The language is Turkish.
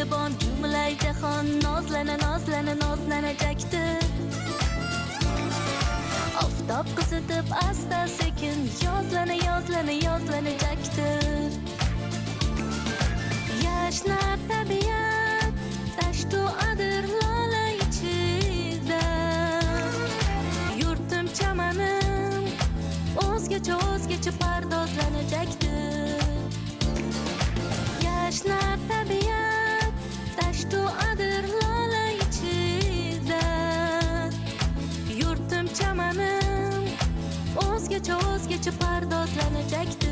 mehribon jumlay jahon nozlana nozlana nozlanajakdi. Oftob qizitib asta sekin yozlana yozlana yozlanajakdi. Yashnar tabiat tashtu adir lola ichida. Yurtim chamanim o'zgacha o'zgacha pardozlanajakdi. Yashnar tabiat tashtu adir lola ichida. Yurtim chamanim o'zgacha o'zgacha pardozlanajakdi.